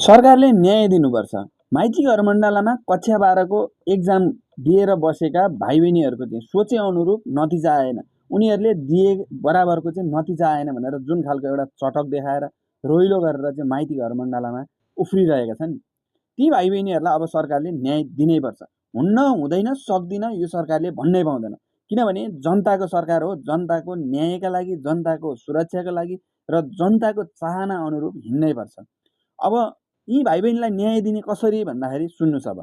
सरकारले न्याय दिनुपर्छ। माइती घर मण्डलामा कक्षा 12 को एक्जाम दिएर बसेका भाइ बहिनीहरूको चाहिँ सोचे अनुरूप नतिजा आएन। उनीहरूले दिए बराबरको चाहिँ नतिजा आएन भनेर जुन खालको एउटा चटक देखाएर रोइलो गरेर चाहिँ माइती घर मण्डलामा उफ्रिरहेका छन्, ती भाइ बहिनीहरूलाई अब सरकारले न्याय दिनैपर्छ। हुन्न, हुँदैन, सक्दिन यो सरकारले भन्नै पाउँदैन। किनभने जनताको सरकार हो, जनताको न्यायका लागि, जनताको सुरक्षाको लागि र जनताको चाहना अनुरूप हिँड्नैपर्छ। अब यी भाइ बहिनीलाई न्याय दिने कसरी भन्दाखेरि सुन्नुहोस्। अब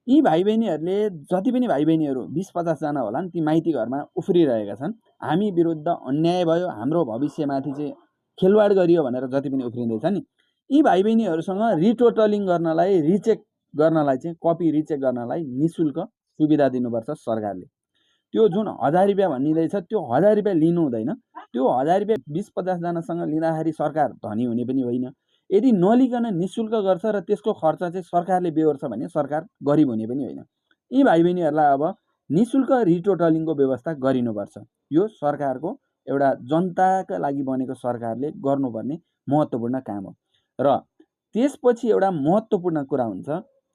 यी भाइ बहिनीहरूले जति पनि भाइ बहिनीहरू 20-50 जना होलान्, ती माइती घरमा उफ्रिरहेका छन्। हामी विरुद्ध अन्याय भयो, हाम्रो भविष्यमाथि चाहिँ खेलवाड गरियो भनेर जति पनि उफ्रिँदैछ नि, यी भाइ बहिनीहरूसँग रिटोटलिङ गर्नलाई, रिचेक गर्नलाई चाहिँ कपी रिचेक गर्नलाई निशुल्क सुविधा दिनुपर्छ सरकारले। त्यो जुन 1000 रुपियाँ भनिँदैछ त्यो 1000 रुपियाँ लिनु हुँदैन। त्यो 1000 रुपियाँ 20-50 जनासँग लिँदाखेरि सरकार धनी हुने पनि होइन। यदि नलिकन निशुल्क गर्छ र त्यसको खर्च चाहिँ सरकारले बेहोर्छ भने सरकार गरिब हुने पनि होइन। यी भाइ बहिनीहरूलाई अब निशुल्क रिटोटलिङको व्यवस्था गरिनुपर्छ। यो सरकारको एउटा जनताका लागि बनेको सरकारले गर्नुपर्ने महत्त्वपूर्ण काम हो। र त्यसपछि एउटा महत्त्वपूर्ण कुरा हुन्छ,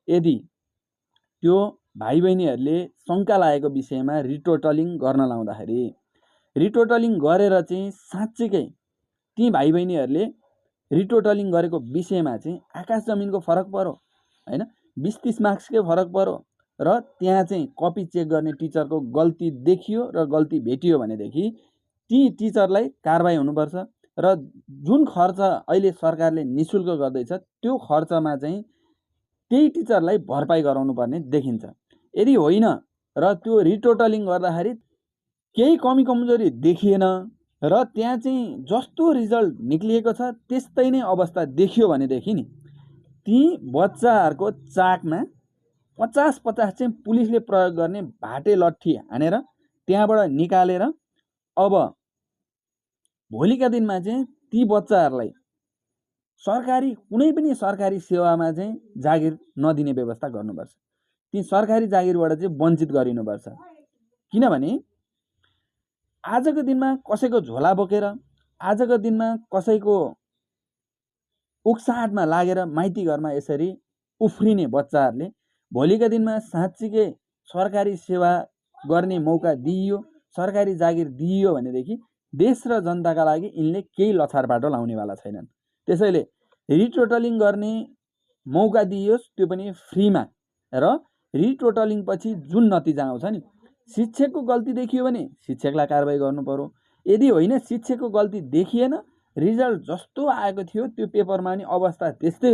यदि त्यो भाइ बहिनीहरूले शङ्का लागेको विषयमा रिटोटलिङ गर्न लाउँदाखेरि, रिटोटलिङ गरेर चाहिँ साँच्चीकै ती भाइ बहिनीहरूले रिटोटलिङ गरेको विषयमा चाहिँ आकाश जमिनको फरक परो हैन, 20-30 मार्क्सकै फरक परो र त्यहाँ चाहिँ कपी चेक गर्ने टिचरको गल्ती देखियो र गल्ती भेटियो भनेदेखि ती टिचरलाई कारबाही हुनुपर्छ र जुन खर्च अहिले सरकारले निशुल्क गर्दैछ त्यो खर्चमा चाहिँ त्यही टिचरलाई भरपाई गराउनु पर्ने देखिन्छ। यदि होइन र त्यो रिटोटलिङ गर्दाखेरि केही कमी कमजोरी देखिएन र त्यहाँ चाहिँ जस्तो रिजल्ट निक्लिएको छ त्यस्तै नै अवस्था देखियो भनेदेखि नि ती बच्चाहरूको चाकमा 50-50 चाहिँ पुलिसले प्रयोग गर्ने भाटे लट्ठी हानेर त्यहाँबाट निकालेर अब भोलिका दिनमा चाहिँ ती बच्चाहरूलाई सरकारी कुनै पनि सरकारी सेवामा चाहिँ जागिर नदिने व्यवस्था गर्नुपर्छ। ती सरकारी जागिरबाट चाहिँ वञ्चित गरिनुपर्छ। किनभने आजको दिनमा कसैको झोला बोकेर, आजको दिनमा कसैको उक्साहटमा लागेर माइती घरमा यसरी उफ्रिने बच्चाहरूले भोलिका दिनमा साँच्चीकै सरकारी सेवा गर्ने मौका दिइयो, सरकारी जागिर दिइयो भनेदेखि देश र जनताका लागि यिनले केही लछारबाटो लाउनेवाला छैनन्। त्यसैले रिटोटलिङ गर्ने मौका दिइयोस्, त्यो पनि फ्रीमा। र रिटोटलिङ पछि जुन नतिजा आउँछ नि, शिक्षकको गल्ती देखियो भने शिक्षकलाई कारबाही गर्नु पर्यो। यदि होइन, शिक्षकको गल्ती देखिएन, रिजल्ट जस्तो आएको थियो त्यो पेपरमा नि अवस्था त्यस्तै